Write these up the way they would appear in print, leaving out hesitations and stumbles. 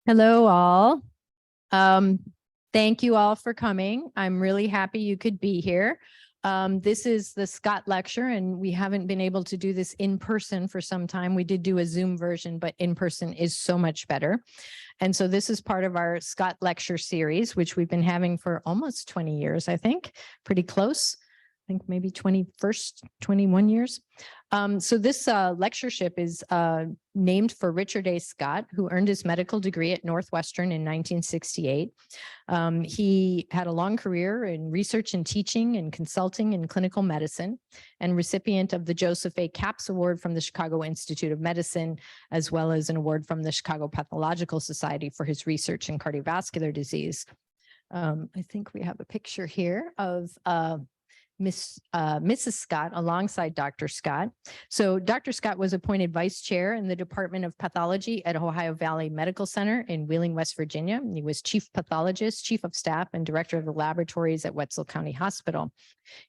Hello, all. Um, Thank you all for coming. I'm really happy you could be here. This is the Scott Lecture, and we haven't been able to do this in person for some time. We did do a Zoom version, but in person is so much better. And so this is part of our Scott Lecture series, which we've been having for almost 20 years, I think, pretty close. I think maybe 21 years. So this lectureship is named for Richard A. Scott, who earned his medical degree at Northwestern in 1968. He had a long career in research and teaching and consulting in clinical medicine, and recipient of the Joseph A. Capps Award from the Chicago Institute of Medicine, as well as an award from the Chicago Pathological Society for his research in cardiovascular disease. I think we have a picture here of Mrs. Scott alongside Dr. Scott. So Dr. Scott was appointed vice chair in the Department of Pathology at Ohio Valley Medical Center in Wheeling, West Virginia. He was chief pathologist, chief of staff, and director of the laboratories at Wetzel County Hospital.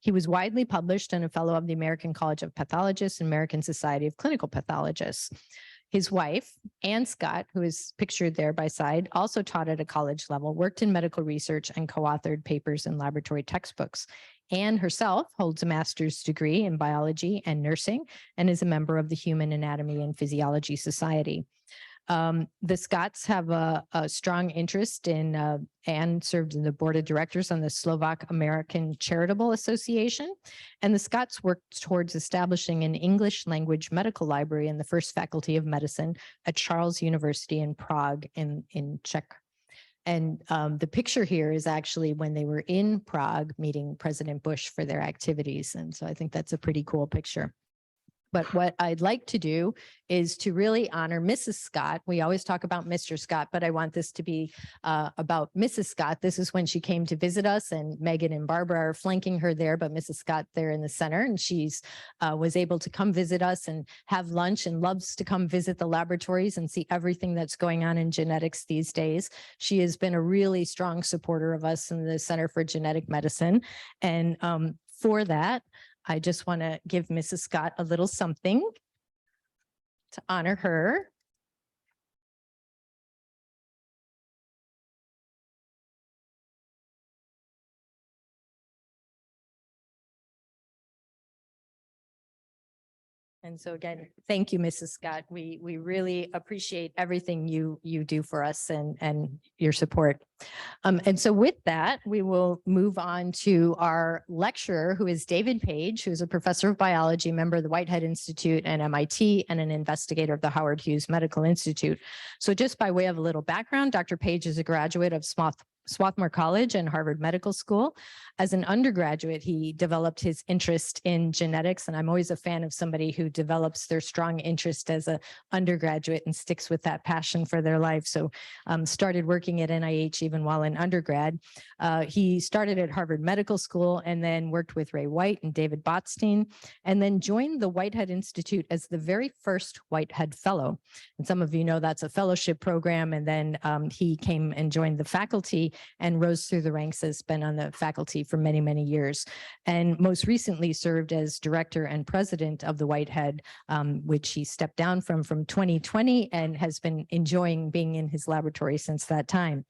He was widely published and a fellow of the American College of Pathologists and American Society of Clinical Pathologists. His wife, Ann Scott, who is pictured there by side, also taught at a college level, worked in medical research, and co-authored papers and laboratory textbooks. Ann herself holds a master's degree in biology and nursing and is a member of the Human Anatomy and Physiology Society. The Scotts have a strong interest in, Anne served in the board of directors on the Slovak American Charitable Association, and the Scotts worked towards establishing an English language medical library in the first faculty of medicine at Charles University in Prague in Czech. And the picture here is actually when they were in Prague meeting President Bush for their activities. And so I think that's a pretty cool picture. But what I'd like to do is to really honor Mrs. Scott. We always talk about Mr. Scott, but I want this to be about Mrs. Scott. This is when she came to visit us, and Megan and Barbara are flanking her there, but Mrs. Scott there in the center, and she's was able to come visit us and have lunch, and loves to come visit the laboratories and see everything that's going on in genetics these days. She has been a really strong supporter of us in the Center for Genetic Medicine. And for that, I just want to give Mrs. Scott a little something to honor her. And so again, thank you, Mrs. Scott. We really appreciate everything you do for us and your support. And so with that, we will move on to our lecturer, who is David Page, who is a professor of biology, member of the Whitehead Institute and MIT, and an investigator of the Howard Hughes Medical Institute. So just by way of a little background, Dr. Page is a graduate of Swarthmore College and Harvard Medical School. As an undergraduate, he developed his interest in genetics, and I'm always a fan of somebody who develops their strong interest as an undergraduate and sticks with that passion for their life. So started working at NIH even while in undergrad. He started at Harvard Medical School and then worked with Ray White and David Botstein, and then joined the Whitehead Institute as the very first Whitehead Fellow. And some of you know that's a fellowship program, and then he came and joined the faculty and rose through the ranks, has been on the faculty for many, many years, and most recently served as director and president of the Whitehead, which he stepped down from 2020 and has been enjoying being in his laboratory since that time.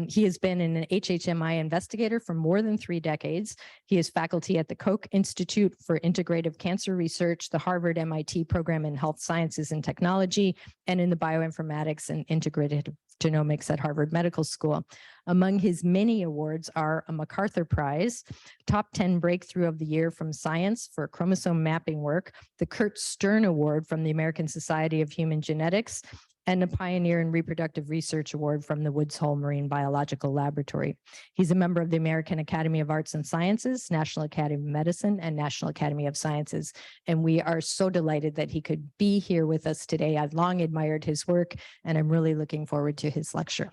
He has been an HHMI investigator for more than 3 decades. He is faculty at the Koch Institute for Integrative Cancer Research, the Harvard MIT Program in Health Sciences and Technology, and in the Bioinformatics and Integrated Genomics at Harvard Medical School. Among his many awards are a MacArthur Prize, Top 10 Breakthrough of the Year from Science for chromosome mapping work, the Kurt Stern Award from the American Society of Human Genetics, and a Pioneer in Reproductive Research Award from the Woods Hole Marine Biological Laboratory. He's a member of the American Academy of Arts and Sciences, National Academy of Medicine, and National Academy of Sciences. And we are so delighted that he could be here with us today. I've long admired his work, and I'm really looking forward to his lecture.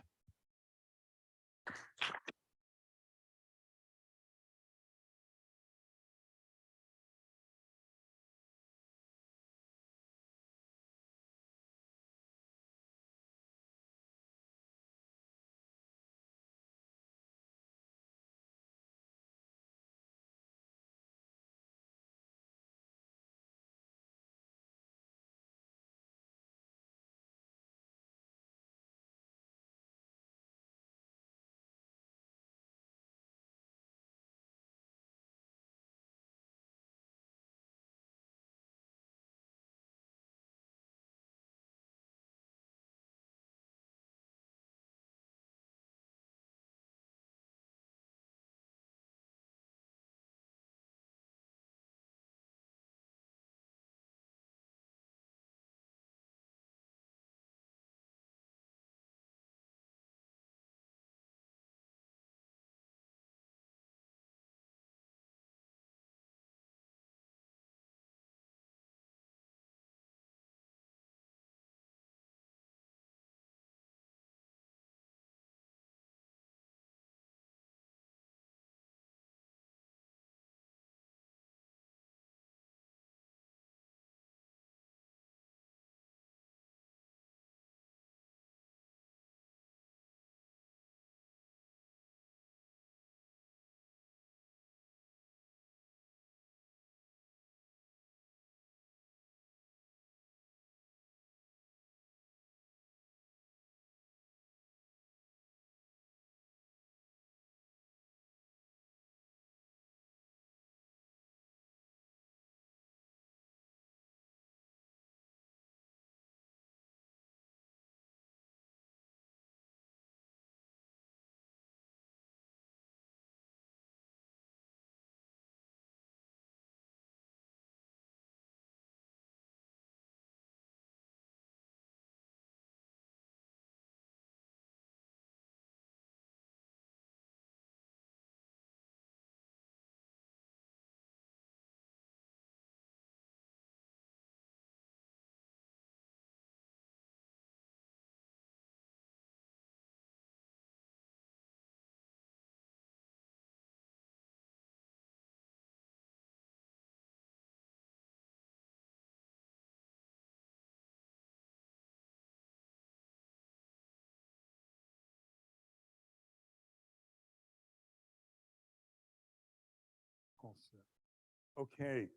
Okay.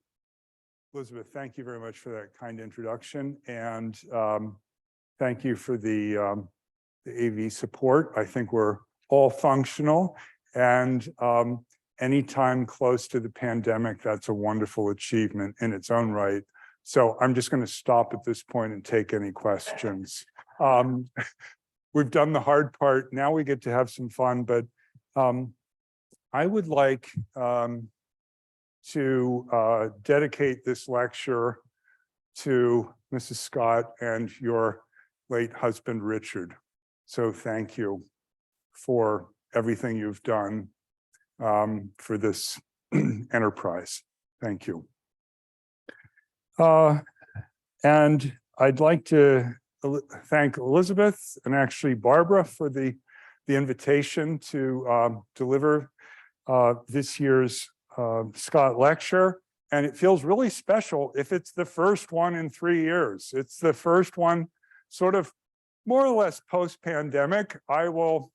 Elizabeth, thank you very much for that kind introduction. And thank you for the AV support. I think we're all functional. And anytime close to the pandemic, that's a wonderful achievement in its own right. So I'm just going to stop at this point and take any questions. We've done the hard part. Now we get to have some fun, but I would like to dedicate this lecture to Mrs. Scott and your late husband, Richard. So thank you for everything you've done for this enterprise. Thank you. And I'd like to thank Elizabeth and actually Barbara for the invitation to deliver this year's Scott Lecture. And it feels really special if it's the first one in 3 years. It's the first one sort of more or less post-pandemic. I will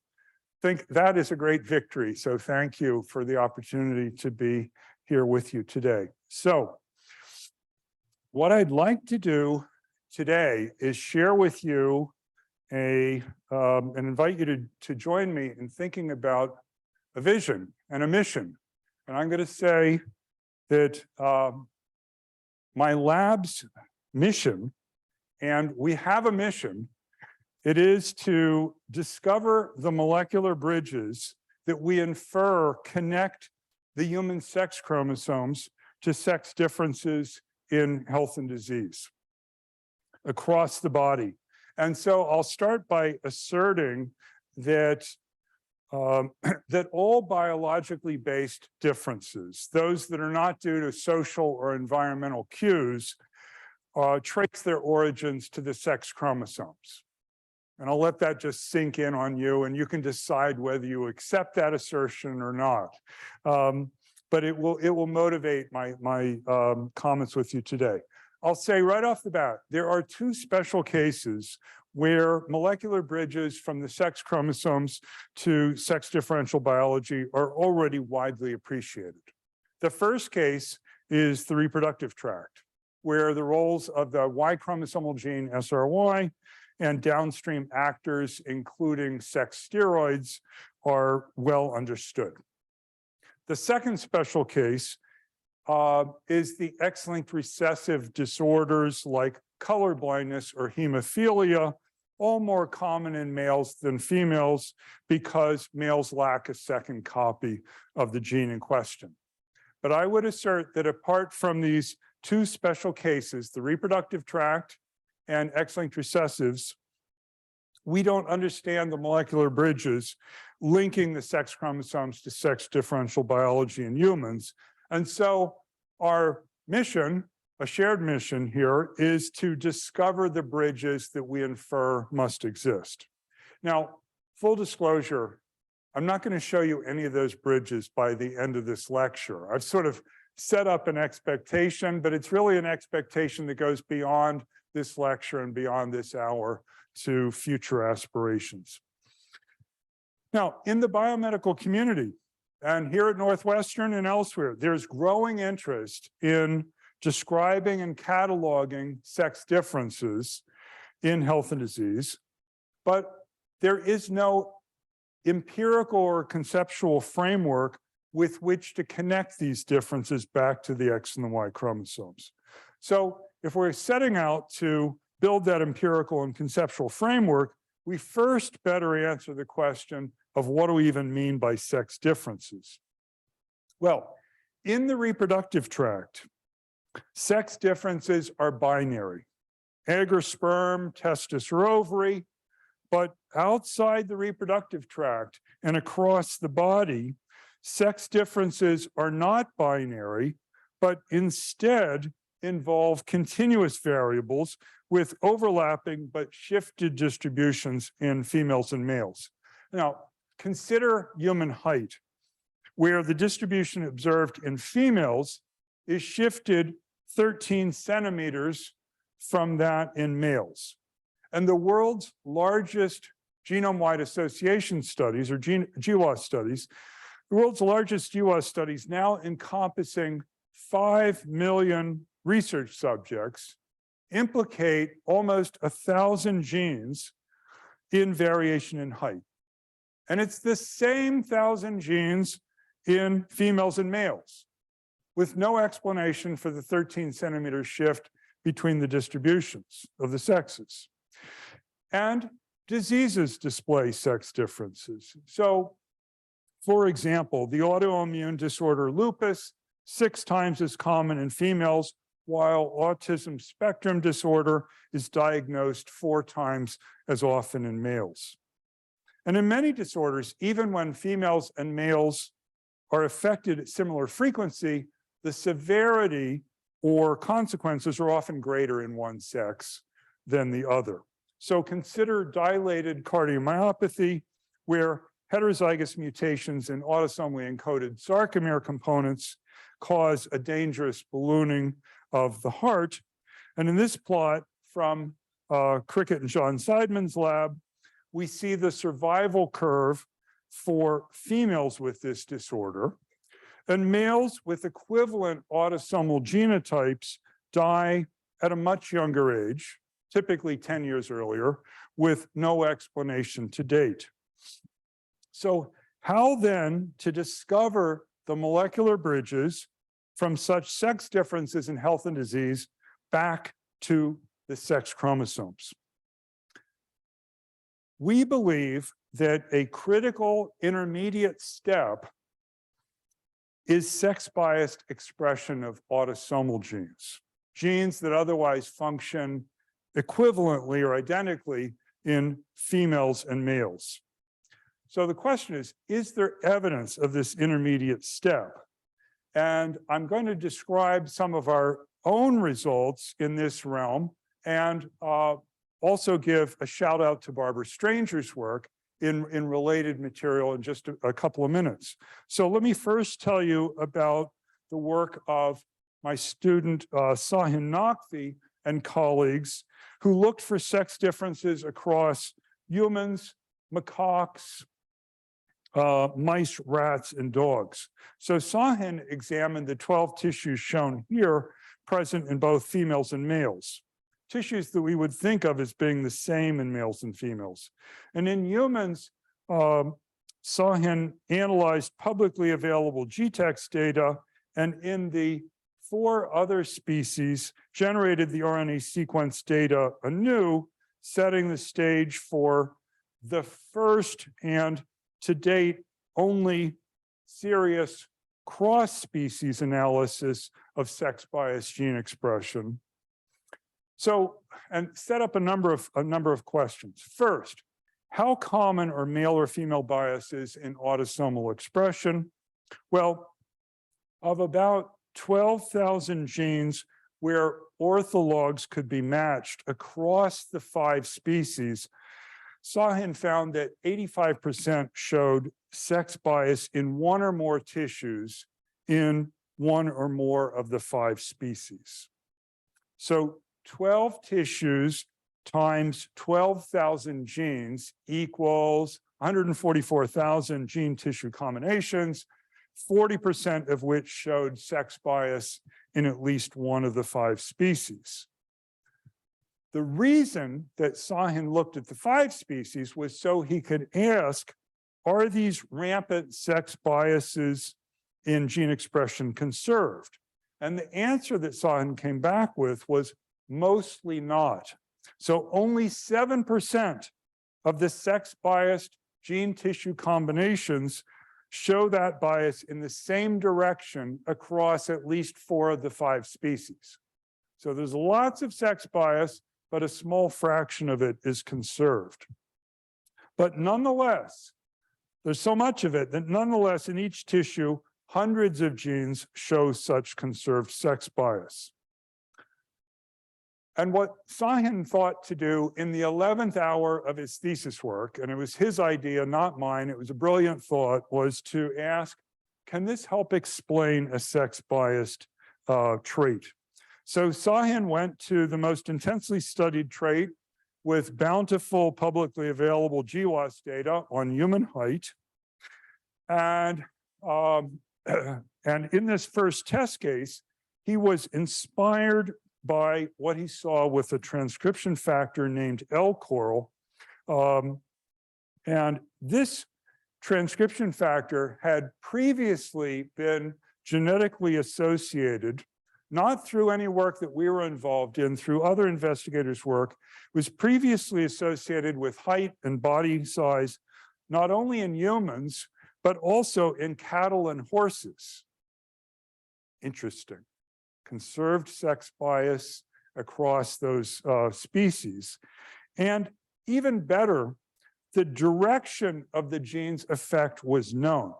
think that is a great victory. So thank you for the opportunity to be here with you today. So what I'd like to do today is share with you and invite you to join me in thinking about a vision and a mission. And I'm going to say that my lab's mission, and we have a mission, it is to discover the molecular bridges that we infer connect the human sex chromosomes to sex differences in health and disease across the body. And so I'll start by asserting that that all biologically based differences, those that are not due to social or environmental cues, trace their origins to the sex chromosomes. And I'll let that just sink in on you, and you can decide whether you accept that assertion or not. But it will motivate my comments with you today. I'll say right off the bat, there are 2 special cases where molecular bridges from the sex chromosomes to sex differential biology are already widely appreciated. The first case is the reproductive tract, where the roles of the Y chromosomal gene SRY and downstream actors, including sex steroids, are well understood. The second special case is the X-linked recessive disorders like color blindness or hemophilia, all more common in males than females because males lack a second copy of the gene in question. But I would assert that apart from these 2 special cases, the reproductive tract and X-linked recessives, we don't understand the molecular bridges linking the sex chromosomes to sex differential biology in humans. And so our mission, a shared mission here, is to discover the bridges that we infer must exist. Now, full disclosure, I'm not going to show you any of those bridges by the end of this lecture. I've sort of set up an expectation, but it's really an expectation that goes beyond this lecture and beyond this hour to future aspirations. Now, in the biomedical community, and here at Northwestern and elsewhere, there's growing interest in describing and cataloging sex differences in health and disease, but there is no empirical or conceptual framework with which to connect these differences back to the X and the Y chromosomes. So if we're setting out to build that empirical and conceptual framework, we first better answer the question of what do we even mean by sex differences? Well, in the reproductive tract, sex differences are binary, egg or sperm, testis or ovary, but outside the reproductive tract and across the body, sex differences are not binary, but instead involve continuous variables with overlapping but shifted distributions in females and males. Now, consider human height, where the distribution observed in females is shifted 13 centimeters from that in males. And the world's largest genome-wide association studies, or GWAS studies, the world's largest GWAS studies now encompassing 5 million research subjects implicate almost 1,000 genes in variation in height. And it's the same 1,000 genes in females and males, with no explanation for the 13-centimeter shift between the distributions of the sexes. And diseases display sex differences. So, for example, the autoimmune disorder lupus, 6 times as common in females, while autism spectrum disorder is diagnosed 4 times as often in males. And in many disorders, even when females and males are affected at similar frequency, the severity or consequences are often greater in one sex than the other. So consider dilated cardiomyopathy, where heterozygous mutations in autosomally encoded sarcomere components cause a dangerous ballooning of the heart. And in this plot from Cricket and John Seidman's lab, we see the survival curve for females with this disorder, and males with equivalent autosomal genotypes die at a much younger age, typically 10 years earlier, with no explanation to date. So how then to discover the molecular bridges from such sex differences in health and disease back to the sex chromosomes? We believe that a critical intermediate step is sex-biased expression of autosomal genes, genes that otherwise function equivalently or identically in females and males. So the question is there evidence of this intermediate step? And I'm going to describe some of our own results in this realm and also give a shout out to Barbara Stranger's work in related material in just a couple of minutes. So let me first tell you about the work of my student Sahin Naqvi and colleagues, who looked for sex differences across humans, macaques, mice, rats, and dogs. So Sahin examined the 12 tissues shown here, present in both females and males, tissues that we would think of as being the same in males and females. And in humans, Sahin analyzed publicly available GTEx data, and in the 4 other species, generated the RNA sequence data anew, setting the stage for the first and to date only serious cross-species analysis of sex-biased gene expression. So, and set up a number of questions. First, how common are male or female biases in autosomal expression? Well, of about 12,000 genes where orthologs could be matched across the 5 species, Sahin found that 85% showed sex bias in 1 or more tissues in 1 or more of the 5 species. So 12 tissues times 12,000 genes equals 144,000 gene tissue combinations, 40% of which showed sex bias in at least 1 of the 5 species. The reason that Sahin looked at the 5 species was so he could ask, are these rampant sex biases in gene expression conserved? And the answer that Sahin came back with was mostly not. So only 7% of the sex-biased gene tissue combinations show that bias in the same direction across at least 4 of the 5 species. So there's lots of sex bias, but a small fraction of it is conserved. But nonetheless, there's so much of it that nonetheless in each tissue, hundreds of genes show such conserved sex bias. And what Sahin thought to do in the 11th hour of his thesis work, and it was his idea, not mine, it was a brilliant thought, was to ask, can this help explain a sex-biased trait? So Sahin went to the most intensely studied trait with bountiful publicly available GWAS data on human height, and And in this first test case, he was inspired by what he saw with a transcription factor named L-coral. And this transcription factor had previously been genetically associated, not through any work that we were involved in, through other investigators' work, was previously associated with height and body size, not only in humans, but also in cattle and horses. Interesting. Conserved sex bias across those species. And even better, the direction of the gene's effect was known.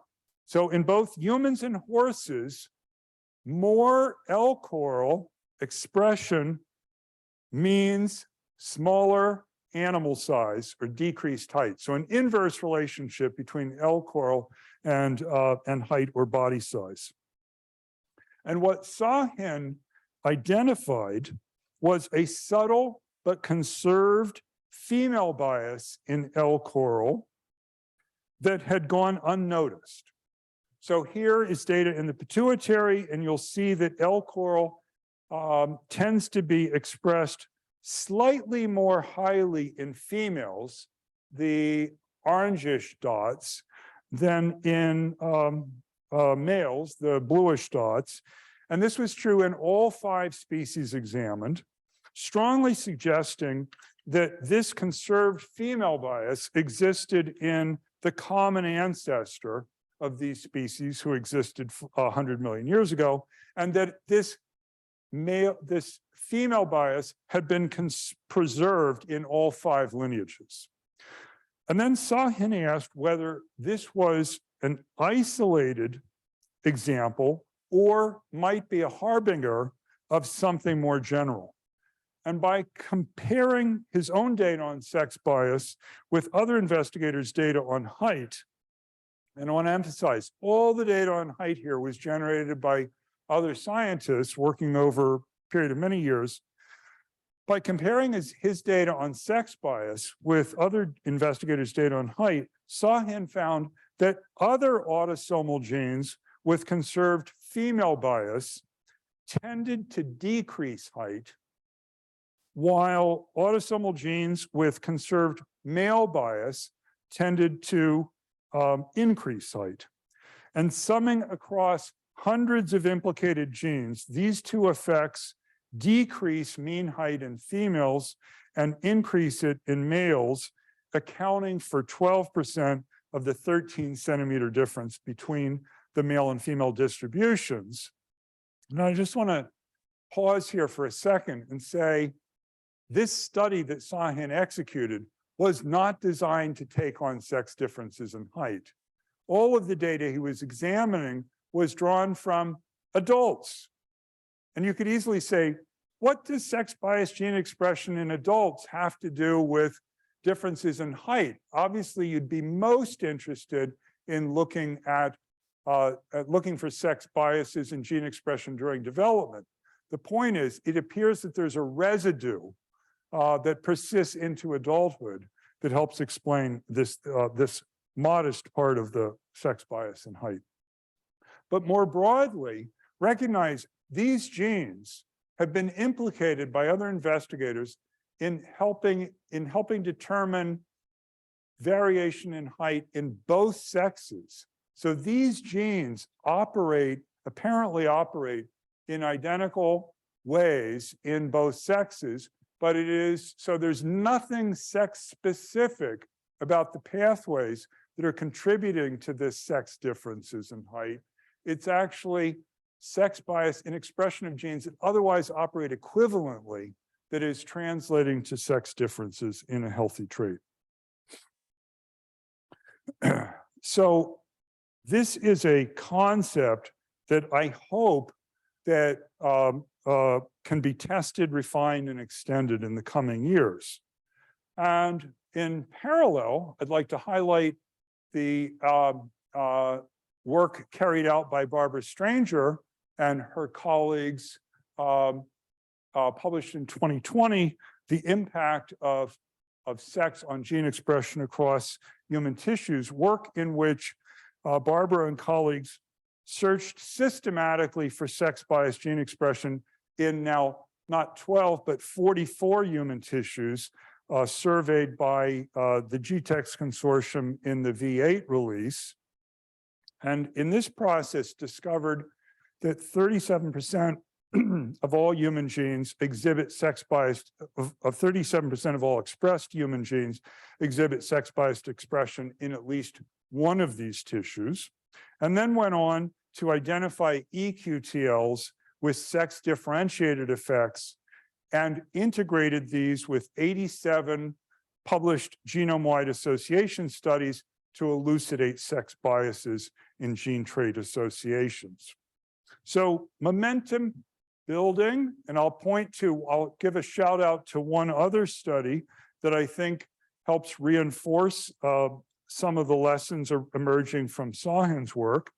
So in both humans and horses, more L-coral expression means smaller animal size or decreased height. So an inverse relationship between L-coral and height or body size. And what Sahin identified was a subtle but conserved female bias in L-coral that had gone unnoticed. So here is data in the pituitary, and you'll see that L-coral tends to be expressed slightly more highly in females, the orangish dots, than in males, the bluish dots. And this was true in all 5 species examined, strongly suggesting that this conserved female bias existed in the common ancestor of these species who existed 100 million years ago, and that this female bias had been preserved in all 5 lineages. And then Sahin asked whether this was an isolated example or might be a harbinger of something more general. And by comparing his own data on sex bias with other investigators' data on height, and I want to emphasize, all the data on height here was generated by other scientists working over a period of many years. By comparing his data on sex bias with other investigators' data on height, Sahin found that other autosomal genes with conserved female bias tended to decrease height, while autosomal genes with conserved male bias tended to increase height. And summing across hundreds of implicated genes, these 2 effects decrease mean height in females and increase it in males, accounting for 12% of the 13-centimeter difference between the male and female distributions. Now, I just want to pause here for a second and say, this study that Sahin executed was not designed to take on sex differences in height. All of the data he was examining was drawn from adults. And you could easily say, what does sex bias gene expression in adults have to do with differences in height? Obviously, you'd be most interested in looking for sex biases in gene expression during development. The point is, it appears that there's a residue that persists into adulthood that helps explain this modest part of the sex bias in height. But more broadly, recognize these genes have been implicated by other investigators in helping determine variation in height in both sexes. So these genes apparently operate in identical ways in both sexes, but there's nothing sex specific about the pathways that are contributing to this sex differences in height. It's actually sex bias in expression of genes that otherwise operate equivalently that is translating to sex differences in a healthy trait. So this is a concept that I hope that can be tested, refined, and extended in the coming years. And in parallel, I'd like to highlight the work carried out by Barbara Stranger and her colleagues, published in 2020, the impact of sex on gene expression across human tissues, work in which Barbara and colleagues searched systematically for sex-biased gene expression in now not 12, but 44 human tissues surveyed by the GTEx consortium in the V8 release. And in this process discovered that 37% of all human genes exhibit sex-biased, of 37% of all expressed human genes exhibit sex-biased expression in at least one of these tissues, and then went on to identify eQTLs with sex-differentiated effects and integrated these with 87 published genome-wide association studies to elucidate sex biases in gene trait associations. So momentum building, and I'll give a shout out to one other study that I think helps reinforce some of the lessons emerging from Sahin's work.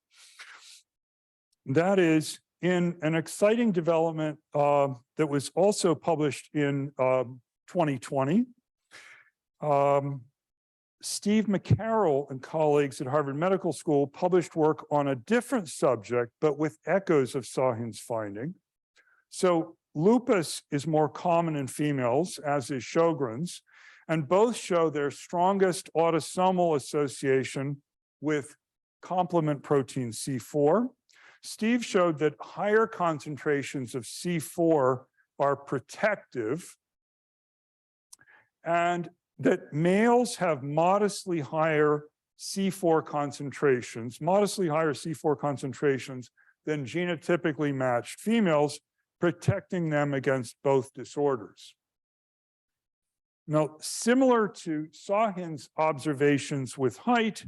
That is in an exciting development that was also published in 2020. Steve McCarroll and colleagues at Harvard Medical School published work on a different subject, but with echoes of Sahin's finding. So lupus is more common in females, as is Sjogren's, and both show their strongest autosomal association with complement protein C4. Steve showed that higher concentrations of C4 are protective, and that males have modestly higher C4 concentrations than genotypically matched females, protecting them against both disorders. Now, similar to Sahin's observations with height,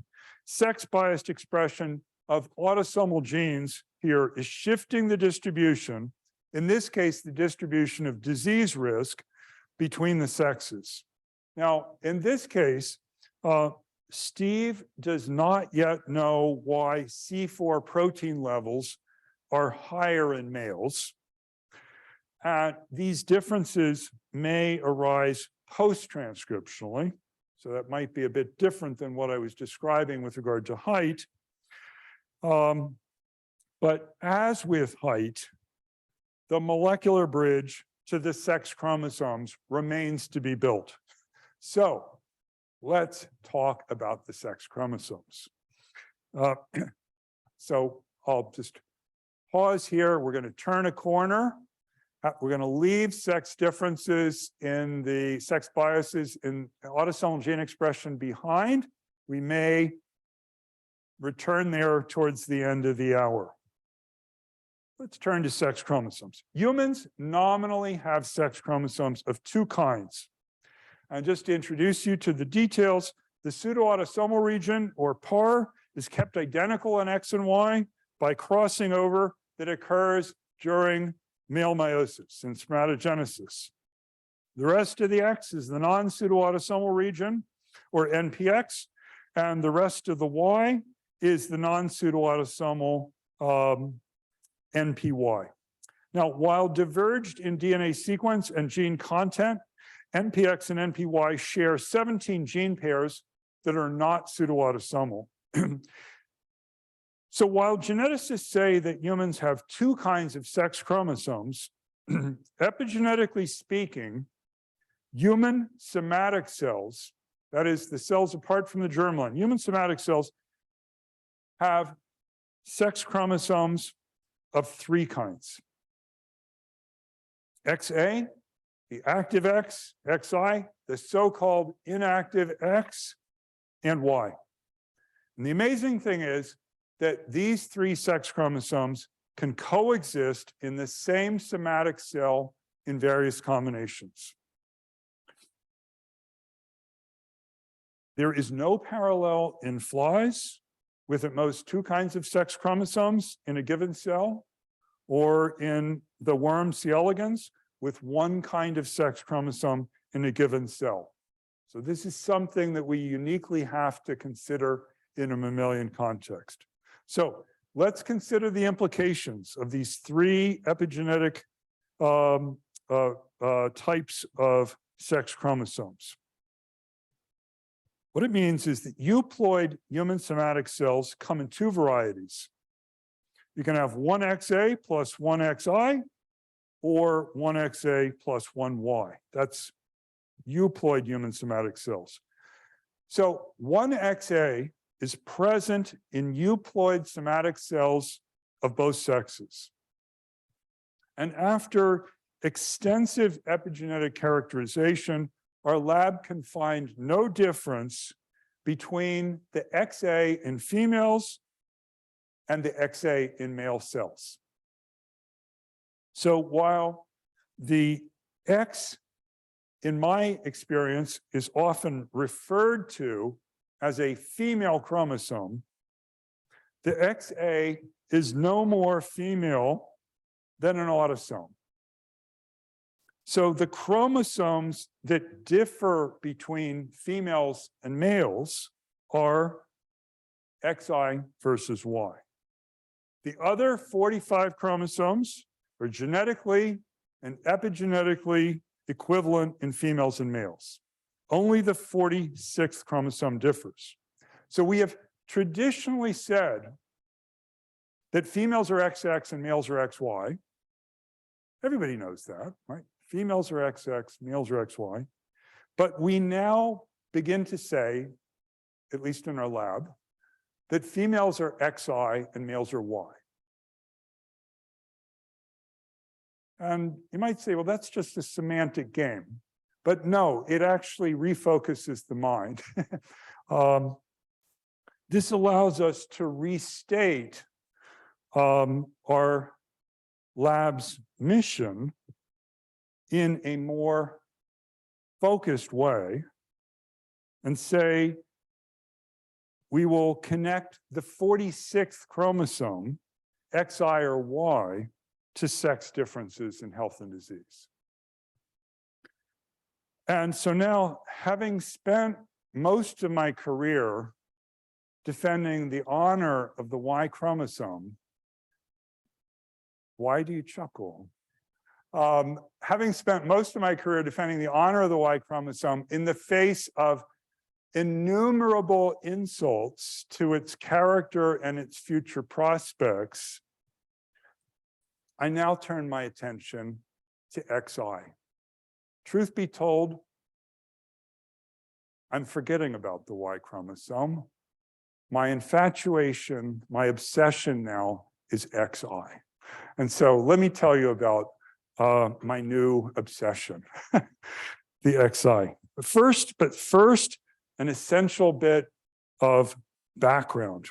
sex-biased expression of autosomal genes here is shifting the distribution, in this case, the distribution of disease risk between the sexes. Now, in this case, Steve does not yet know why C4 protein levels are higher in males. And these differences may arise post-transcriptionally. So that might be a bit different than what I was describing with regard to height. But as with height, the molecular bridge to the sex chromosomes remains to be built. So let's talk about the sex chromosomes. So I'll just pause here. We're going to turn a corner. We're going to leave sex differences in the sex biases in autosomal gene expression behind. We may return there towards the end of the hour. Let's turn to sex chromosomes. Humans nominally have sex chromosomes of two kinds. And just to introduce you to the details, the pseudoautosomal region, or PAR, is kept identical in X and Y by crossing over that occurs during male meiosis and spermatogenesis. The rest of the X is the non-pseudoautosomal region, or NPX, and the rest of the Y is the non-pseudoautosomal NPY. Now, while diverged in DNA sequence and gene content, NPX and NPY share 17 gene pairs that are not pseudoautosomal. So while geneticists say that humans have two kinds of sex chromosomes, epigenetically speaking, human somatic cells, that is the cells apart from the germline, human somatic cells have sex chromosomes of three kinds. XA, the active X, XI, the so-called inactive X, and Y. And the amazing thing is that these three sex chromosomes can coexist in the same somatic cell in various combinations. There is no parallel in flies with at most two kinds of sex chromosomes in a given cell, or in the worm C. elegans with one kind of sex chromosome in a given cell. So this is something that we uniquely have to consider in a mammalian context. So let's consider the implications of these three epigenetic types of sex chromosomes. What it means is that euploid human somatic cells come in two varieties. You can have one XA plus one XI or one XA plus one Y. That's euploid human somatic cells. So one XA is present in euploid somatic cells of both sexes. And after extensive epigenetic characterization, our lab can find no difference between the XA in females and the XA in male cells. So while the X, in my experience, is often referred to as a female chromosome, the XA is no more female than an autosome. So the chromosomes that differ between females and males are XI versus Y. The other 45 chromosomes are genetically and epigenetically equivalent in females and males. Only the 46th chromosome differs. So we have traditionally said that females are XX and males are XY. Everybody knows that, right? Females are XX, males are XY. But we now begin to say, at least in our lab, that females are XI and males are Y. And you might say, well, that's just a semantic game. But no, it actually refocuses the mind. This allows us to restate our lab's mission in a more focused way and say, we will connect the 46th chromosome, XI or Y, to sex differences in health and disease. And so now, having spent most of my career defending the honor of the Y chromosome, why do you chuckle? Having spent most of my career defending the honor of the Y chromosome in the face of innumerable insults to its character and its future prospects, I now turn my attention to XI. Truth be told, I'm forgetting about the Y chromosome. My infatuation, my obsession now is XI. And so let me tell you about my new obsession, the XI. First, an essential bit of background.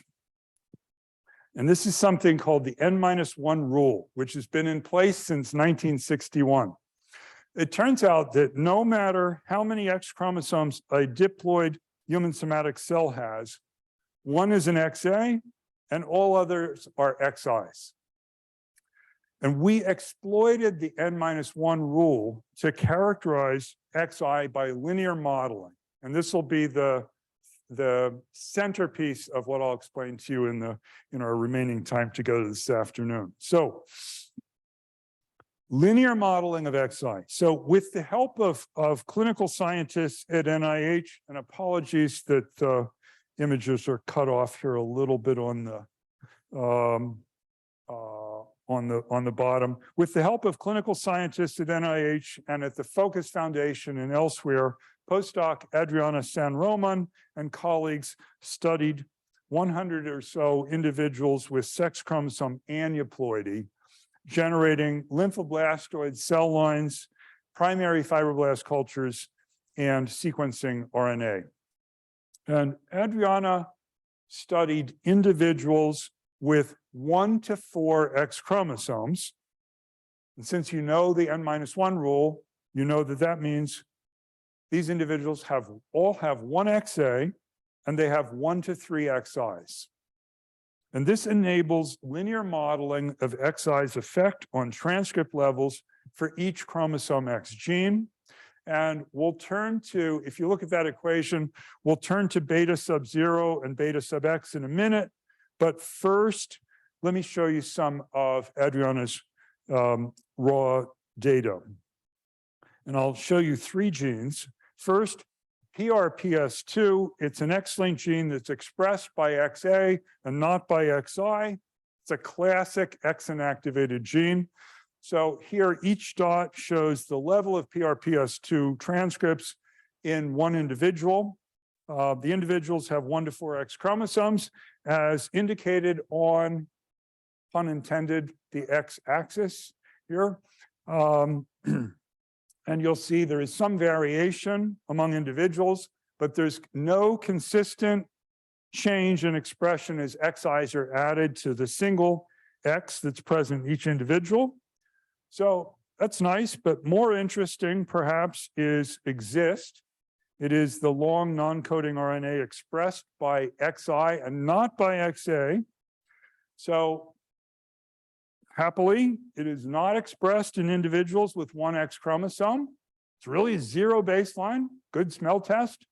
And this is something called the N-1 rule, which has been in place since 1961. It turns out that no matter how many X chromosomes a diploid human somatic cell has, one is an XA and all others are XIs. And we exploited the N-1 rule to characterize XI by linear modeling. And this will be the centerpiece of what I'll explain to you in our remaining time together this afternoon. So, linear modeling of XI. So with the help of clinical scientists at NIH, and apologies that images are cut off here a little bit on the bottom. With the help of clinical scientists at NIH and at the Focus Foundation and elsewhere, postdoc Adriana San Roman and colleagues studied 100 or so individuals with sex chromosome aneuploidy, generating lymphoblastoid cell lines, primary fibroblast cultures, and sequencing RNA. And Adriana studied individuals with 1 to 4 X chromosomes. And since you know the N-1 rule, you know that that means these individuals all have one XA and they have 1 to 3 XIs. And this enables linear modeling of XI's effect on transcript levels for each chromosome X gene. And we'll turn to, if you look at that equation, we'll turn to beta sub 0 and beta sub X in a minute. But first, let me show you some of Adriana's raw data. And I'll show you 3 genes. First, PRPS2, it's an X-linked gene that's expressed by XA and not by XI. It's a classic X inactivated gene. So here, each dot shows the level of PRPS2 transcripts in one individual. The individuals have 1 to 4 X chromosomes, as indicated on, pun intended, the X axis here. And you'll see there is some variation among individuals, but there's no consistent change in expression as XIs are added to the single X that's present in each individual. So that's nice, but more interesting perhaps is exist. It is the long non-coding RNA expressed by XI and not by XA. So happily, it is not expressed in individuals with 1 X chromosome. It's really 0 baseline, good smell test.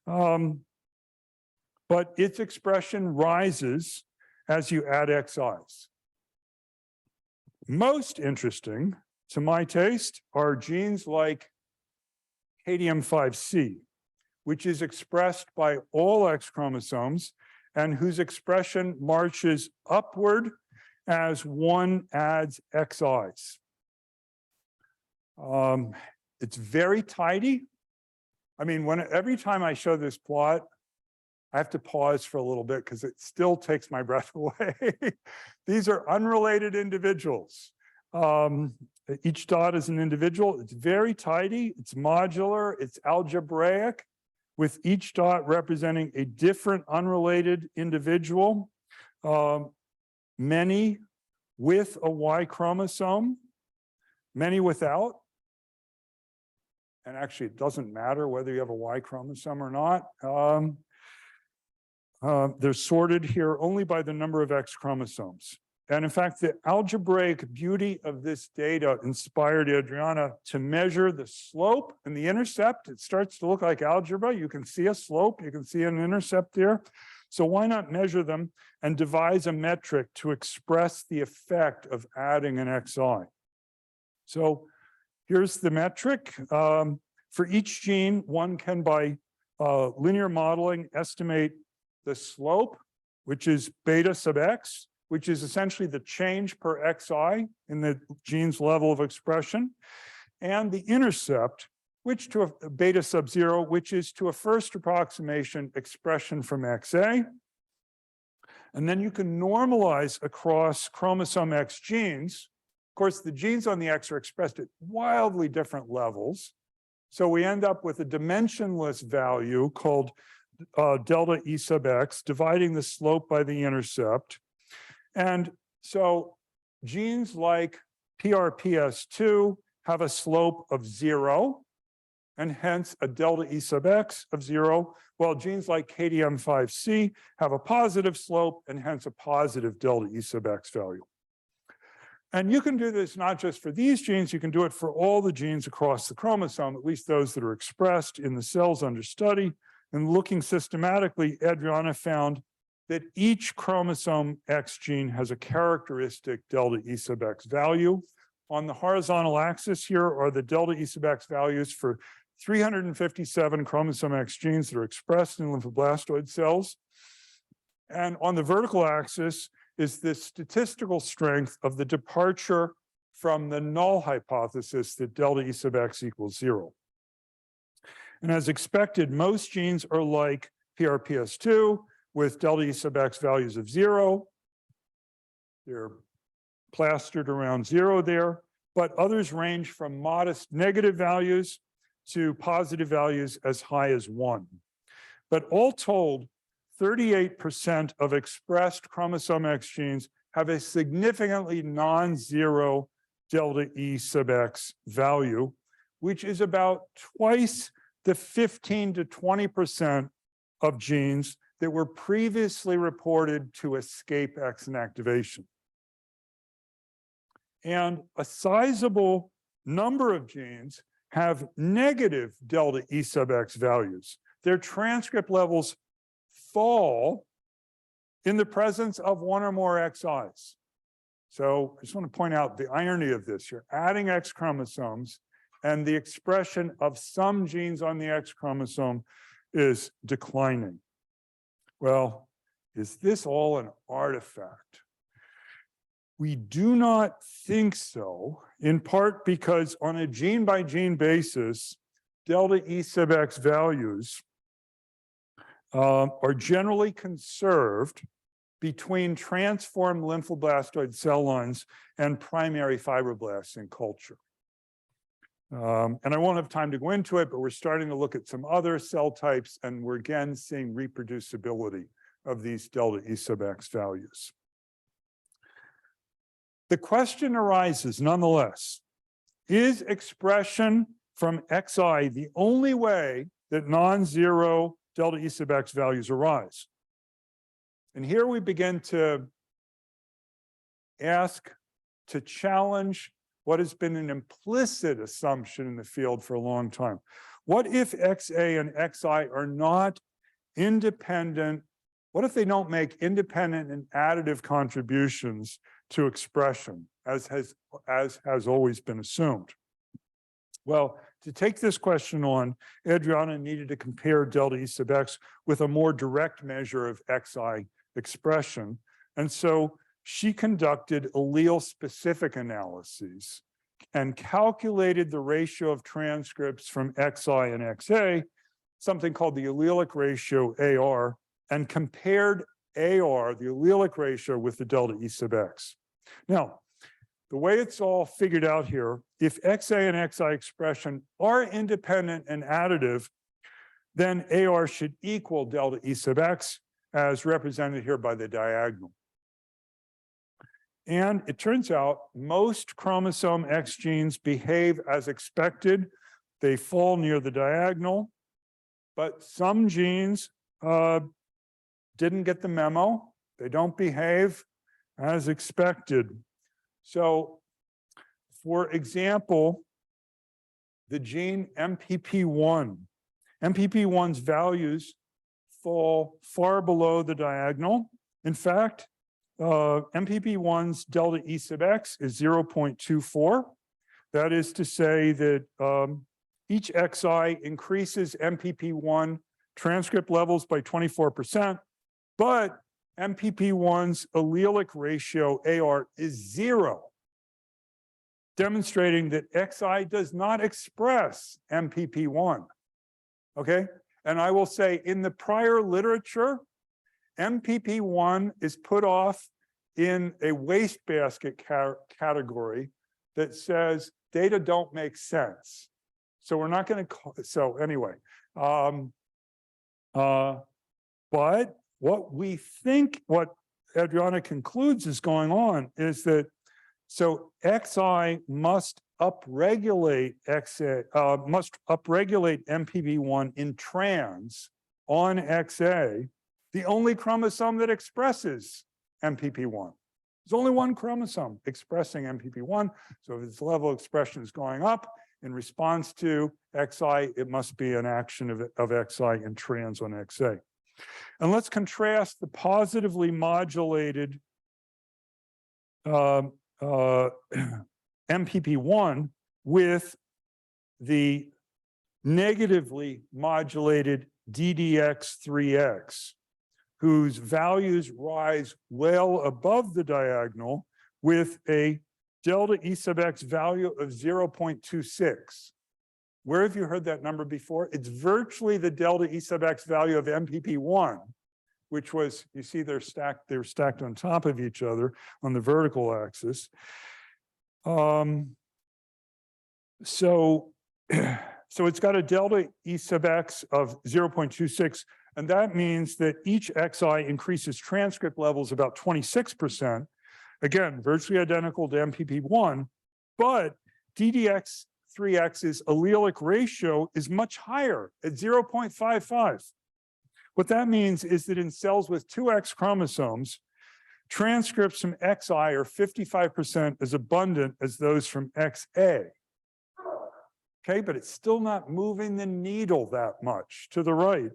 But its expression rises as you add XIs. Most interesting, to my taste, are genes like KDM5C, which is expressed by all X chromosomes and whose expression marches upward as one adds XIs. It's very tidy. I mean, every time I show this plot, I have to pause for a little bit because it still takes my breath away. These are unrelated individuals. Each dot is an individual. It's very tidy. It's modular. It's algebraic, with each dot representing a different unrelated individual. Many with a Y chromosome, many without. And actually, it doesn't matter whether you have a Y chromosome or not. They're sorted here only by the number of X chromosomes. And in fact, the algebraic beauty of this data inspired Adriana to measure the slope and the intercept. It starts to look like algebra. You can see a slope, you can see an intercept there. So why not measure them and devise a metric to express the effect of adding an XI? So here's the metric. For each gene, one can, by linear modeling, estimate the slope, which is beta sub X, which is essentially the change per XI in the gene's level of expression, and the intercept, which to a beta sub 0, which is to a first approximation expression from XA. And then you can normalize across chromosome X genes. Of course, the genes on the X are expressed at wildly different levels. So we end up with a dimensionless value called delta E sub X, dividing the slope by the intercept. And so genes like PRPS2 have a slope of 0, and hence a delta E sub X of 0, while genes like KDM5C have a positive slope and hence a positive delta E sub X value. And you can do this not just for these genes, you can do it for all the genes across the chromosome, at least those that are expressed in the cells under study. And looking systematically, Adriana found that each chromosome X gene has a characteristic delta E sub X value. On the horizontal axis here are the delta E sub X values for 357 chromosome X genes that are expressed in lymphoblastoid cells. And on the vertical axis is the statistical strength of the departure from the null hypothesis that delta E sub X equals 0. And as expected, most genes are like PRPS2 with delta E sub X values of 0. They're plastered around 0 there, but others range from modest negative values to positive values as high as 1. But all told, 38% of expressed chromosome X genes have a significantly non-zero delta E sub X value, which is about twice the 15 to 20% of genes that were previously reported to escape X inactivation. And a sizable number of genes have negative delta E sub X values. Their transcript levels fall in the presence of one or more XIs. So I just want to point out the irony of this. You're adding X chromosomes, and the expression of some genes on the X chromosome is declining. Well, is this all an artifact? We do not think so, in part because on a gene by gene basis, delta E sub X values are generally conserved between transformed lymphoblastoid cell lines and primary fibroblasts in culture. And I won't have time to go into it, but we're starting to look at some other cell types, and we're again seeing reproducibility of these delta E sub X values. The question arises nonetheless, is expression from Xi the only way that non-zero delta E sub X values arise? And here we begin to ask, to challenge what has been an implicit assumption in the field for a long time. What if XA and XI are not independent? What if they don't make independent and additive contributions to expression, as has always been assumed? Well, to take this question on, Adriana needed to compare delta E sub X with a more direct measure of XI expression. And so she conducted allele-specific analyses and calculated the ratio of transcripts from XI and XA, something called the allelic ratio AR, and compared AR, the allelic ratio, with the delta E sub X. Now, the way it's all figured out here, if XA and XI expression are independent and additive, then AR should equal delta E sub X, as represented here by the diagonal. And it turns out most chromosome X genes behave as expected. They fall near the diagonal, but some genes didn't get the memo. They don't behave as expected. So, for example, the gene MPP1. MPP1's values fall far below the diagonal. In fact, MPP1's delta E sub X is 0.24. That is to say that each XI increases MPP1 transcript levels by 24%, but MPP1's allelic ratio AR is 0, demonstrating that XI does not express MPP1. Okay? And I will say, in the prior literature, MPP1 is put off in a wastebasket category that says data don't make sense. So we're not going to call, so anyway. But what we think, what Adriana concludes is going on is that, so XI must upregulate MPP1 in trans on XA, the only chromosome that expresses MPP1. There's only one chromosome expressing MPP1. So if its level of expression is going up in response to XI, it must be an action of XI in trans on XA. And let's contrast the positively modulated MPP1 with the negatively modulated DDX3X, whose values rise well above the diagonal with a delta E sub X value of 0.26. Where have you heard that number before? It's virtually the delta E sub X value of MPP1, which was, you see they're stacked on top of each other on the vertical axis. So it's got a delta E sub X of 0.26, and that means that each XI increases transcript levels about 26%, again, virtually identical to MPP1, but DDX3X's allelic ratio is much higher at 0.55. What that means is that in cells with two X chromosomes, transcripts from XI are 55% as abundant as those from XA. Okay, but it's still not moving the needle that much to the right.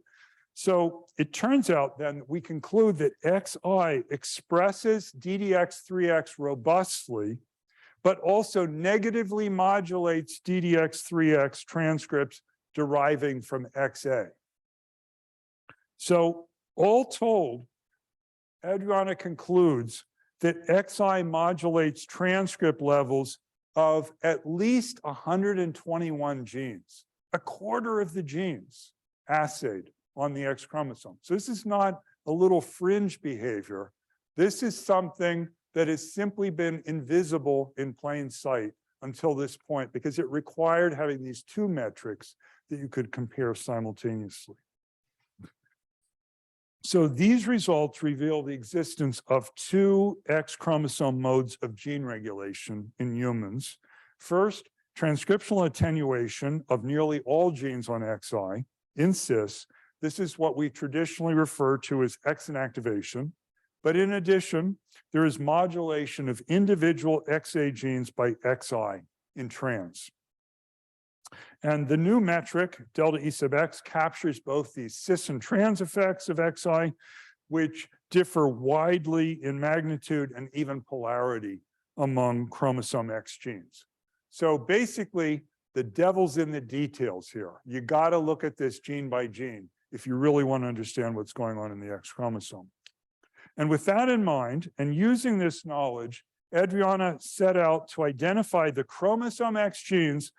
So it turns out then we conclude that XI expresses DDX3X robustly, but also negatively modulates DDX3X transcripts deriving from XA. So all told, Adriana concludes that XI modulates transcript levels of at least 121 genes, a quarter of the genes assayed on the X chromosome. So this is not a little fringe behavior. This is something that has simply been invisible in plain sight until this point, because it required having these two metrics that you could compare simultaneously. So these results reveal the existence of two X chromosome modes of gene regulation in humans. First, transcriptional attenuation of nearly all genes on XI in cis. This is what we traditionally refer to as X inactivation. But in addition, there is modulation of individual XA genes by XI in trans. And the new metric, delta E sub X, captures both the cis and trans effects of XI, which differ widely in magnitude and even polarity among chromosome X genes. So basically, the devil's in the details here. You got to look at this gene by gene if you really want to understand what's going on in the X chromosome. And with that in mind, and using this knowledge, Adriana set out to identify the chromosome X genes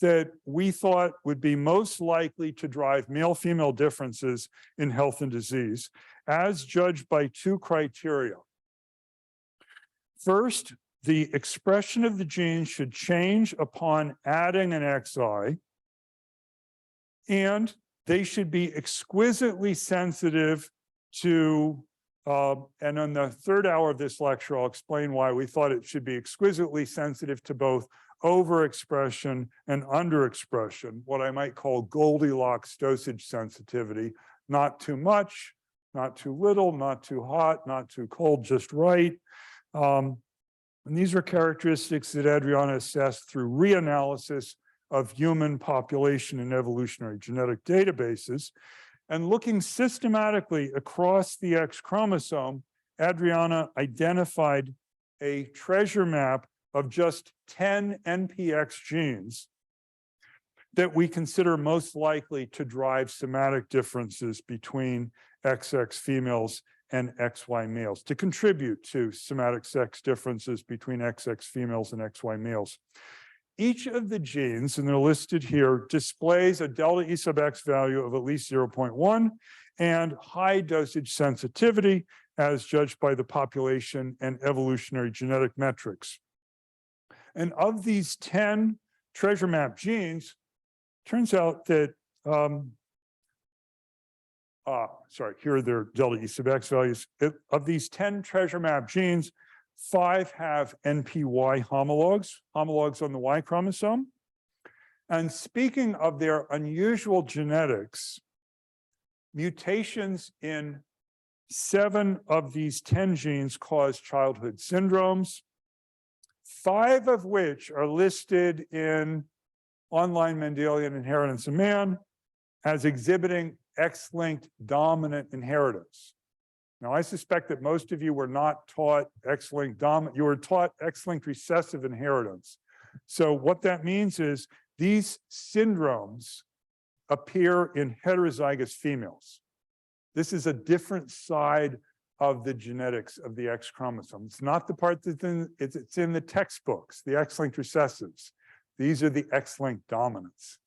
that we thought would be most likely to drive male-female differences in health and disease, as judged by two criteria. First, the expression of the gene should change upon adding an XI, and they should be exquisitely sensitive to, and in the third hour of this lecture, I'll explain why we thought it should be exquisitely sensitive to both overexpression and underexpression, what I might call Goldilocks dosage sensitivity, not too much, not too little, not too hot, not too cold, just right. And these are characteristics that Adriana assessed through reanalysis of human population and evolutionary genetic databases. And looking systematically across the X chromosome, Adriana identified a treasure map of just 10 NPX genes that we consider most likely to drive somatic differences between XX females and XY males, to contribute to somatic sex differences between XX females and XY males. Each of the genes, and they're listed here, displays a delta E sub X value of at least 0.1 and high dosage sensitivity as judged by the population and evolutionary genetic metrics. And of these 10 treasure map genes, turns out that, here are their delta E sub X values. Of these 10 treasure map genes, 5 have NPY homologs on the Y chromosome. And speaking of their unusual genetics, mutations in 7 of these 10 genes cause childhood syndromes, 5 of which are listed in Online Mendelian Inheritance of Man as exhibiting X-linked dominant inheritance. Now, I suspect that most of you were not taught X-linked dominant, you were taught X-linked recessive inheritance. So what that means is these syndromes appear in heterozygous females. This is a different side of the genetics of the X chromosome. It's not the part that's it's in the textbooks, the X-linked recessives. These are the X-linked dominants.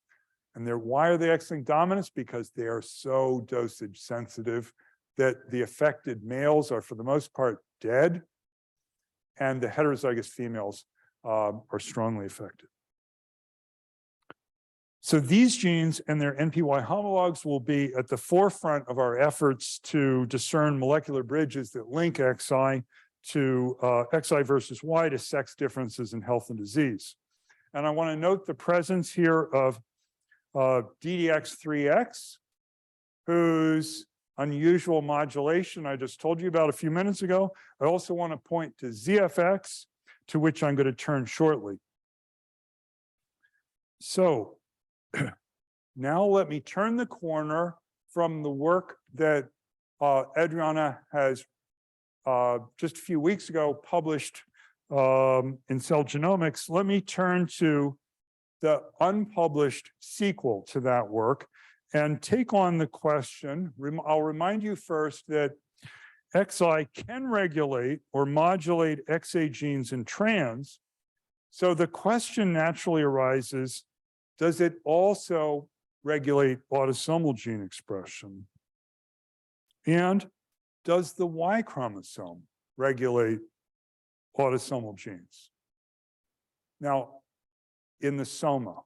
And why are they X-linked dominants? Because they are so dosage sensitive that the affected males are, for the most part, dead, and the heterozygous females are strongly affected. So these genes and their NPY homologs will be at the forefront of our efforts to discern molecular bridges that link XI to XI versus Y to sex differences in health and disease. And I want to note the presence here of DDX3X, whose unusual modulation I just told you about a few minutes ago. I also want to point to ZFX, to which I'm going to turn shortly. So now let me turn the corner from the work that Adriana has just a few weeks ago published in Cell Genomics. Let me turn to the unpublished sequel to that work and take on the question. I'll remind you first that XI can regulate or modulate XA genes in trans. So the question naturally arises, does it also regulate autosomal gene expression? And does the Y chromosome regulate autosomal genes? Now, in the soma,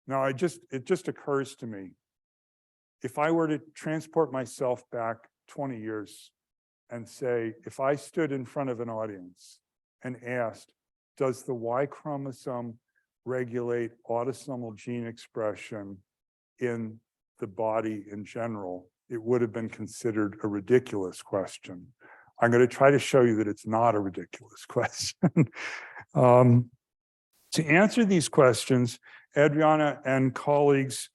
it just occurs to me, if I were to transport myself back 20 years and say, if I stood in front of an audience and asked, does the Y chromosome regulate autosomal gene expression in the body in general, it would have been considered a ridiculous question. I'm going to try to show you that it's not a ridiculous question. To answer these questions, Adriana and colleagues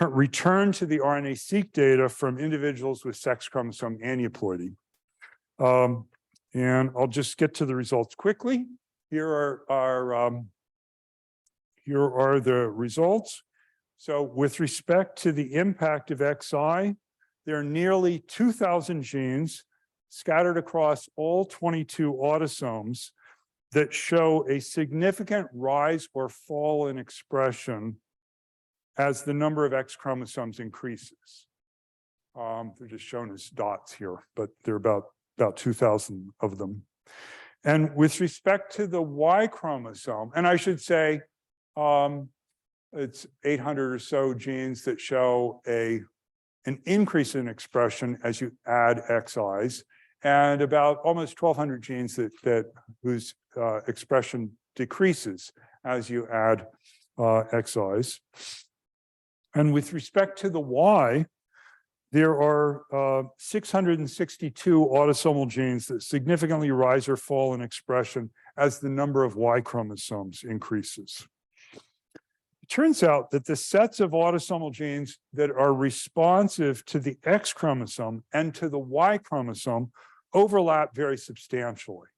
return to the RNA-seq data from individuals with sex chromosome aneuploidy. And I'll just get to the results quickly. Here are the results. So with respect to the impact of XI, there are nearly 2,000 genes scattered across all 22 autosomes that show a significant rise or fall in expression as the number of X chromosomes increases. They're just shown as dots here, but there are about 2,000 of them. And with respect to the Y chromosome, and I should say it's 800 or so genes that show an increase in expression as you add XIs, and about almost 1,200 genes whose expression decreases as you add XIs. And with respect to the Y, there are 662 autosomal genes that significantly rise or fall in expression as the number of Y chromosomes increases. It turns out that the sets of autosomal genes that are responsive to the X chromosome and to the Y chromosome overlap very substantially.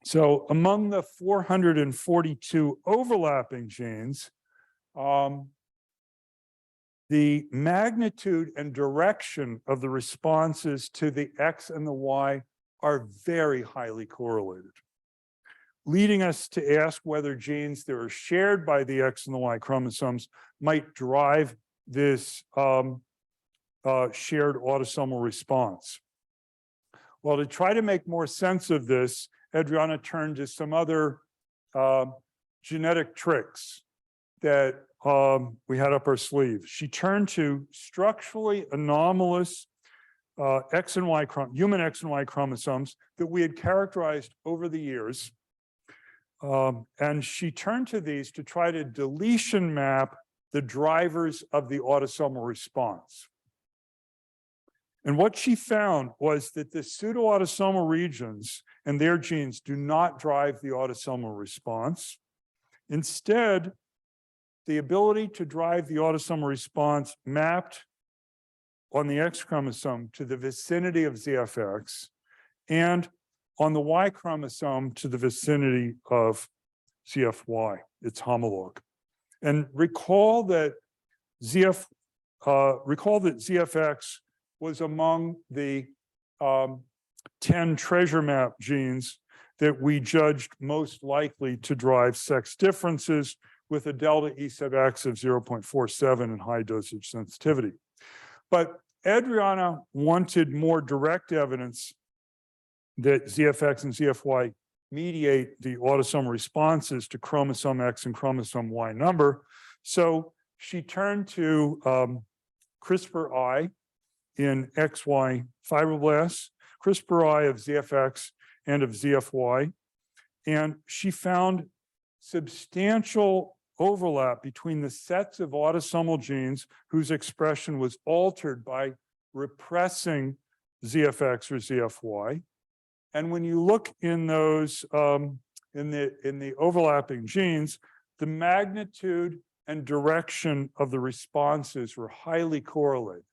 So among the 442 overlapping genes, the magnitude and direction of the responses to the X and the Y are very highly correlated, leading us to ask whether genes that are shared by the X and the Y chromosomes might drive this shared autosomal response. Well, to try to make more sense of this, Adriana turned to some other genetic tricks that we had up our sleeve. She turned to structurally anomalous human X and Y chromosomes that we had characterized over the years. And she turned to these to try to deletion map the drivers of the autosomal response. And what she found was that the pseudoautosomal regions and their genes do not drive the autosomal response. Instead, the ability to drive the autosomal response mapped on the X chromosome to the vicinity of ZFX and on the Y chromosome to the vicinity of ZFY, its homologue. And recall that ZFX was among the 10 treasure map genes that we judged most likely to drive sex differences with a delta E sub X of 0.47 and high dosage sensitivity. But Adriana wanted more direct evidence that ZFX and ZFY mediate the autosomal responses to chromosome X and chromosome Y number. So she turned to CRISPR-I in XY fibroblasts, CRISPR-I of ZFX and of ZFY, and she found substantial overlap between the sets of autosomal genes whose expression was altered by repressing ZFX or ZFY. And when you look in those in the overlapping genes, the magnitude and direction of the responses were highly correlated.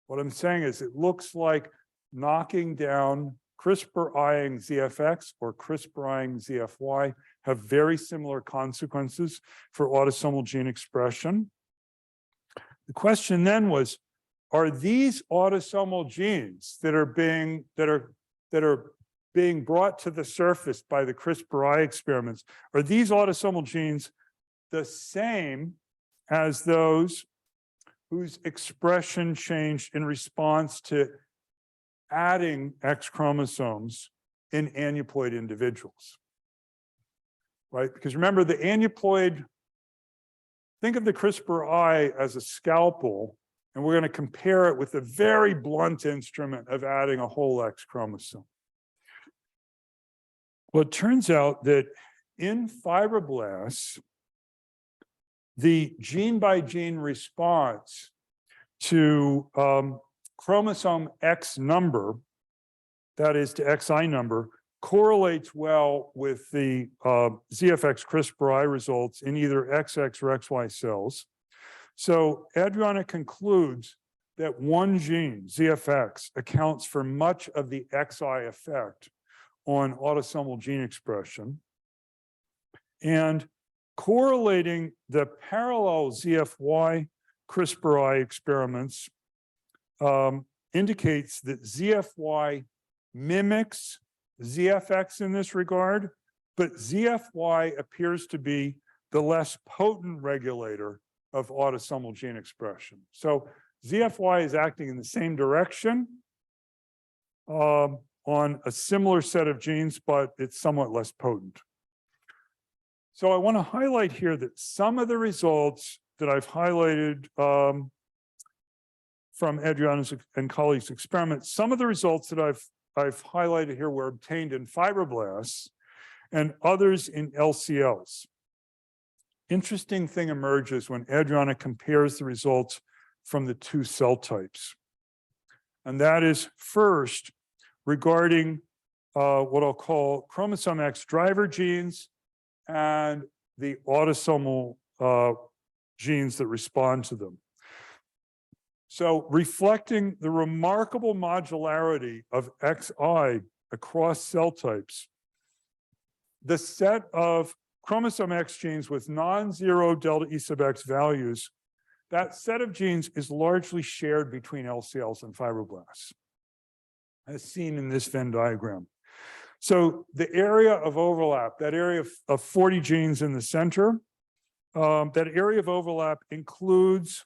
What I'm saying is it looks like knocking down CRISPR-I-ing ZFX or CRISPR-I-ing ZFY have very similar consequences for autosomal gene expression. The question then was, are these autosomal genes that are being brought to the surface by the CRISPR-I experiments, are these autosomal genes the same as those whose expression changed in response to adding X chromosomes in aneuploid individuals? Right? Because remember, the aneuploid, think of the CRISPR-I as a scalpel, and we're going to compare it with a very blunt instrument of adding a whole X chromosome. Well, it turns out that in fibroblasts, the gene by gene response to chromosome X number, that is to XI number, correlates well with the ZFX CRISPR-I results in either XX or XY cells. So Adriana concludes that one gene, ZFX, accounts for much of the XI effect on autosomal gene expression. And correlating the parallel ZFY CRISPR-I experiments indicates that ZFY mimics ZFX in this regard, but ZFY appears to be the less potent regulator of autosomal gene expression. So ZFY is acting in the same direction on a similar set of genes, but it's somewhat less potent. So I want to highlight here that some of the results that I've highlighted from Adriana's and colleagues' experiments, some of the results that I've highlighted here were obtained in fibroblasts and others in LCLs. Interesting thing emerges when Adriana compares the results from the two cell types. And that is first regarding what I'll call chromosome X driver genes and the autosomal genes that respond to them. So reflecting the remarkable modularity of XI across cell types, the set of chromosome X genes with non-zero delta E sub X values, that set of genes is largely shared between LCLs and fibroblasts, as seen in this Venn diagram. So the area of overlap, that area of 40 genes in the center, that area of overlap includes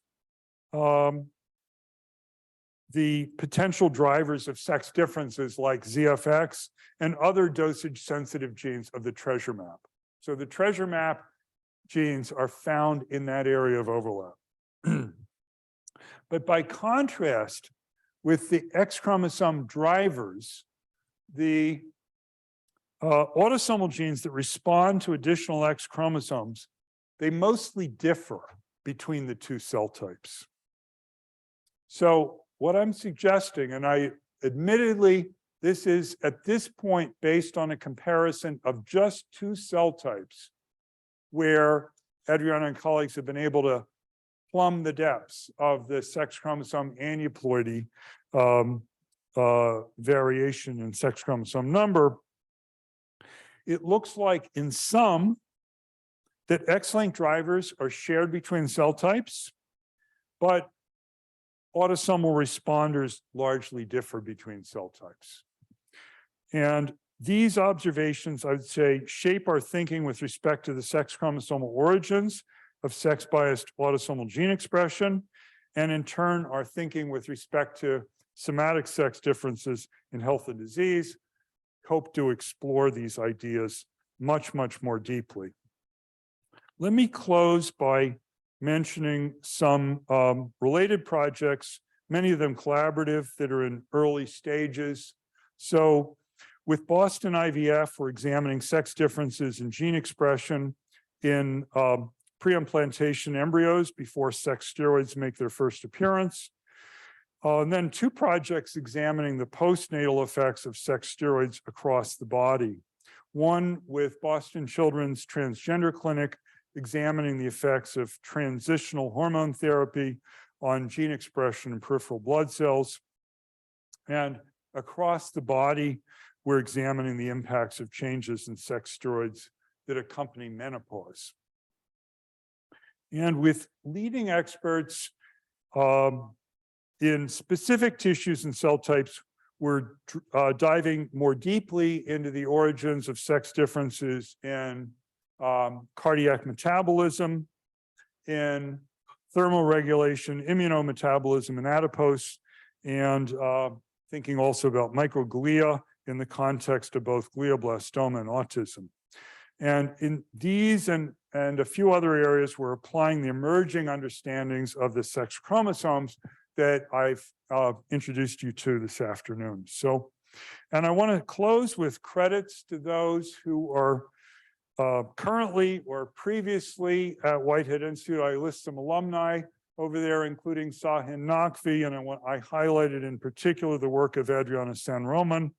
the potential drivers of sex differences like ZFX and other dosage sensitive genes of the treasure map. So the treasure map genes are found in that area of overlap. But by contrast with the X chromosome drivers, the autosomal genes that respond to additional X chromosomes, they mostly differ between the two cell types. So what I'm suggesting, and I admittedly, this is at this point based on a comparison of just two cell types where Adriana and colleagues have been able to plumb the depths of the sex chromosome aneuploidy variation in sex chromosome number. It looks like in some that X-linked drivers are shared between cell types, but autosomal responders largely differ between cell types. And these observations, I would say, shape our thinking with respect to the sex chromosomal origins of sex-biased autosomal gene expression, and in turn, our thinking with respect to somatic sex differences in health and disease. Hope to explore these ideas much, much more deeply. Let me close by mentioning some related projects, many of them collaborative, that are in early stages. So with Boston IVF, we're examining sex differences in gene expression in pre-implantation embryos before sex steroids make their first appearance. And then two projects examining the postnatal effects of sex steroids across the body. One with Boston Children's Transgender Clinic, examining the effects of transitional hormone therapy on gene expression in peripheral blood cells. And across the body, we're examining the impacts of changes in sex steroids that accompany menopause. And with leading experts In specific tissues and cell types, we're diving more deeply into the origins of sex differences in cardiac metabolism, in thermoregulation, immunometabolism, and adipose, and thinking also about microglia in the context of both glioblastoma and autism. And in these and a few other areas, we're applying the emerging understandings of the sex chromosomes that I've introduced you to this afternoon. So, and I want to close with credits to those who are currently or previously at Whitehead Institute. I list some alumni over there, including Sahin Naqvi, and I highlighted in particular the work of Adriana San Roman.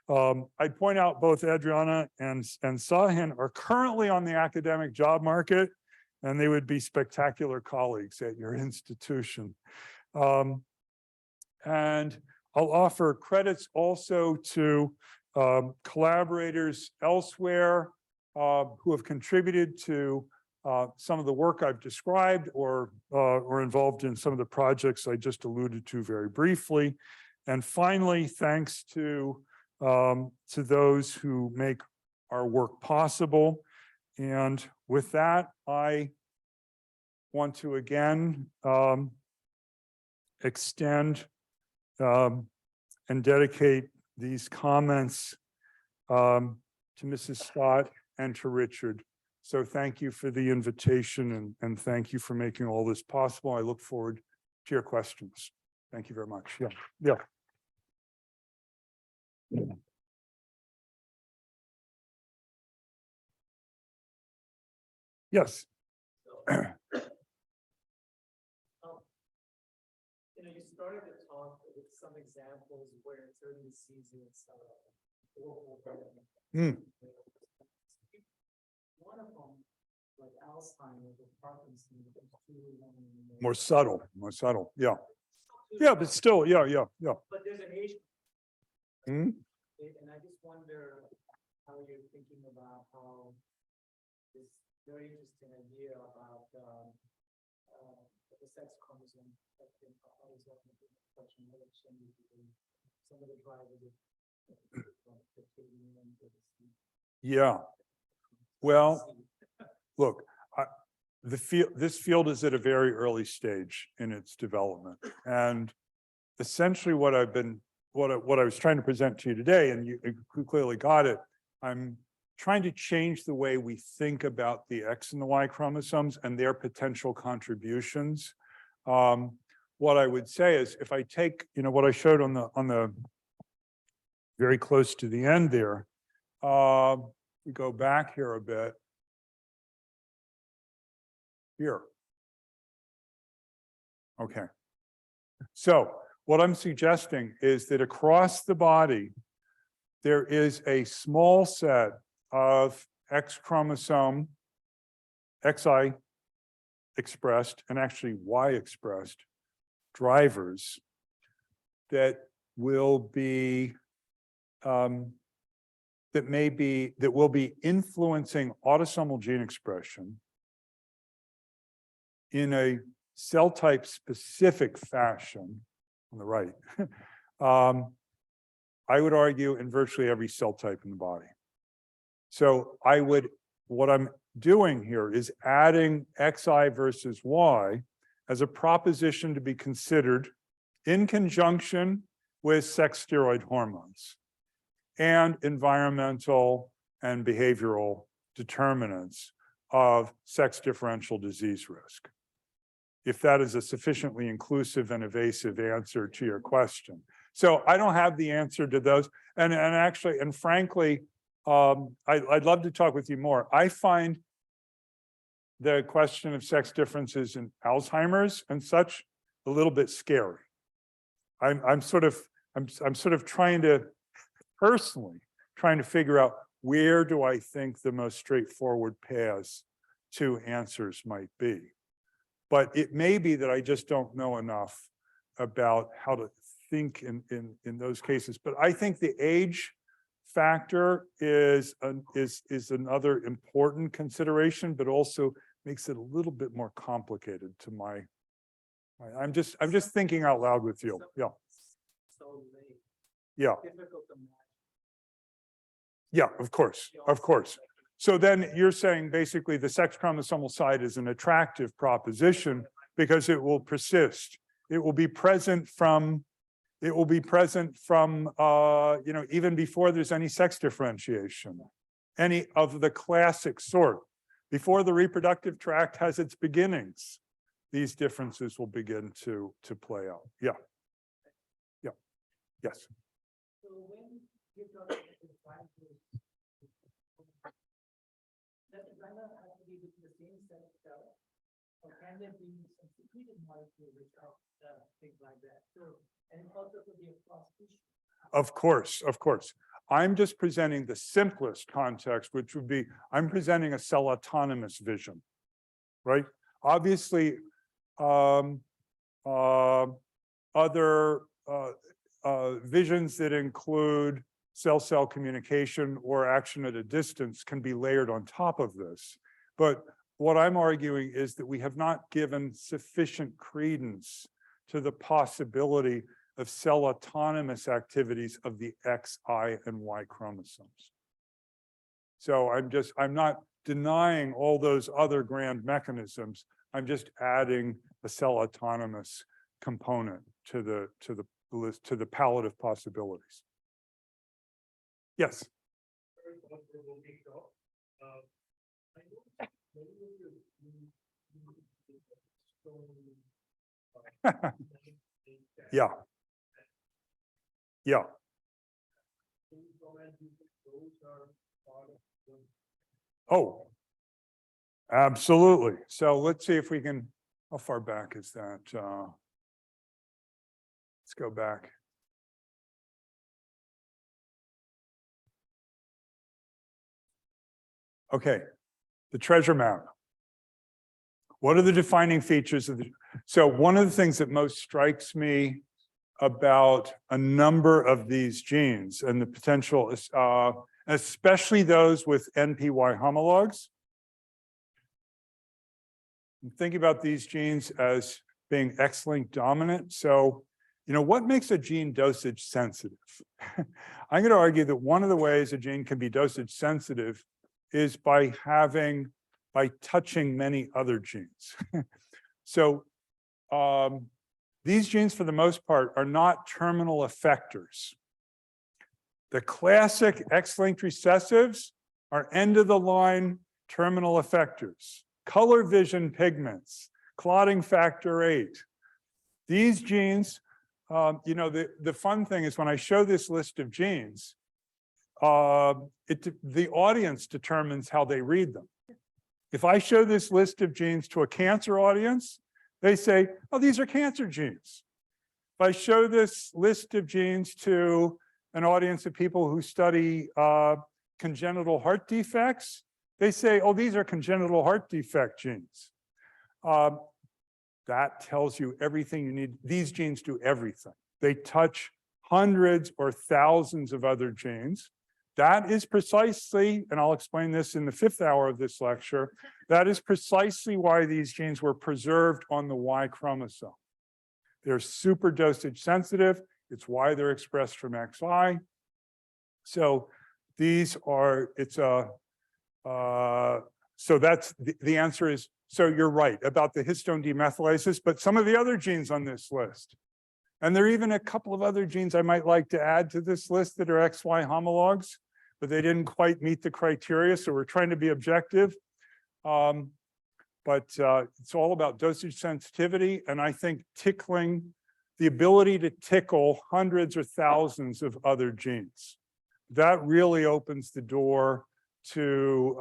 I'd point out both Adriana and Sahin are currently on the academic job market, and they would be spectacular colleagues at your institution. And I'll offer credits also to collaborators elsewhere who have contributed to some of the work I've described or involved in some of the projects I just alluded to very briefly. And finally, thanks to those who make our work possible. And with that, I want to again extend and dedicate these comments to Mrs. Scott and to Richard. So thank you for the invitation and thank you for making all this possible. I look forward to your questions. Thank you very much. Yeah. Yes. You started the talk with some examples where certain diseases one of them, like Alzheimer's or Parkinson's, More subtle. Yeah. Yeah, but still, yeah. But there's an Asian. Hmm? And I just wonder how you're thinking about how this very interesting idea about the sex chromosome has been always some of the drivers of Yeah. Well, look, this field is at a very early stage in its development, and essentially what I was trying to present to you today, and you clearly got it. I'm trying to change the way we think about the X and the Y chromosomes and their potential contributions. What I would say is, if I take, what I showed on the very close to the end there, we go back here a bit. Here. Okay. So what I'm suggesting is that across the body, there is a small set of X chromosome, XI expressed, and actually Y expressed drivers that will be that will be influencing autosomal gene expression in a cell type specific fashion on the right. I would argue in virtually every cell type in the body. So what I'm doing here is adding XI versus Y as a proposition to be considered in conjunction with sex steroid hormones and environmental and behavioral determinants of sex differential disease risk, if that is a sufficiently inclusive and evasive answer to your question. So I don't have the answer to those. And frankly, I'd love to talk with you more. I find the question of sex differences in Alzheimer's and such a little bit scary. I'm sort of personally trying to figure out, where do I think the most straightforward paths to answers might be. But it may be that I just don't know enough about how to think in those cases. But I think the age factor is another important consideration, but also makes it a little bit more complicated to my I'm just thinking out loud with you. Yeah, So late, yeah, difficult to match. yeah, of course, of course. So then you're saying basically the sex chromosomal side is an attractive proposition because it will persist. It will be present from, you know, even before there's any sex differentiation, any of the classic sort. Before the reproductive tract has its beginnings, these differences will begin to play out. Yeah. Yeah. Yes. So when you talk about the five groups, does the zyma have to be the same set of cells? Or can there be some secreted molecules which are things like that? So, and it also could be across tissue. Of course, of course. I'm just presenting the simplest context, which would be, I'm presenting a cell autonomous vision, right? Obviously, other visions that include cell-cell communication or action at a distance can be layered on top of this. But what I'm arguing is that we have not given sufficient credence to the possibility of cell autonomous activities of the X, I, and Y chromosomes. So I'm not denying all those other grand mechanisms. I'm just adding a cell autonomous component to the list, to the palette of possibilities. Yes. Yeah. Yeah. Oh, absolutely. So let's see if we can, how far back is that? Let's go back. Okay, the treasure map. What are the defining features of the, so one of the things that most strikes me about a number of these genes and the potential, especially those with NPY homologs. I'm thinking about these genes as being X-linked dominant. So, you know, what makes a gene dosage sensitive? I'm going to argue that one of the ways a gene can be dosage sensitive is by touching many other genes. So these genes, for the most part, are not terminal effectors. The classic X-linked recessives are end-of-the-line terminal effectors. Color vision pigments, clotting factor 8. These genes, you know, the fun thing is when I show this list of genes, the audience determines how they read them. If I show this list of genes to a cancer audience, they say, oh, these are cancer genes. If I show this list of genes to an audience of people who study congenital heart defects, they say, oh, these are congenital heart defect genes. That tells you everything you need. These genes do everything. They touch hundreds or thousands of other genes. That is precisely, and I'll explain this in the 5th hour of this lecture, that is precisely why these genes were preserved on the Y chromosome. They're super dosage sensitive. It's why they're expressed from XY. So these are, so that's, the answer is, so you're right about the histone demethylases, but some of the other genes on this list. And there are even a couple of other genes I might like to add to this list that are XY homologs, but they didn't quite meet the criteria, so we're trying to be objective. But it's all about dosage sensitivity, and I think tickling, the ability to tickle hundreds or thousands of other genes. That really opens the door to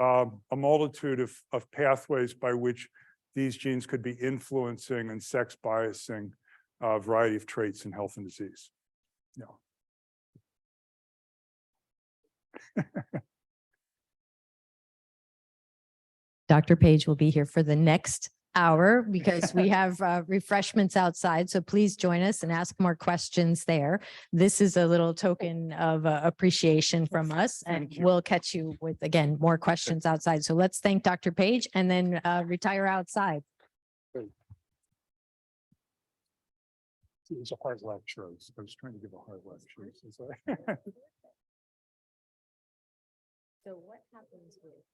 a multitude of pathways by which these genes could be influencing and sex biasing a variety of traits in health and disease. Yeah. Dr. Page will be here for the next hour because we have refreshments outside. So please join us and ask more questions there. This is a little token of appreciation from us, and we'll catch you with, again, more questions outside. So let's thank Dr. Page and then retire outside. It's a hard lecture. I was trying to give a hard lecture. So So what happens with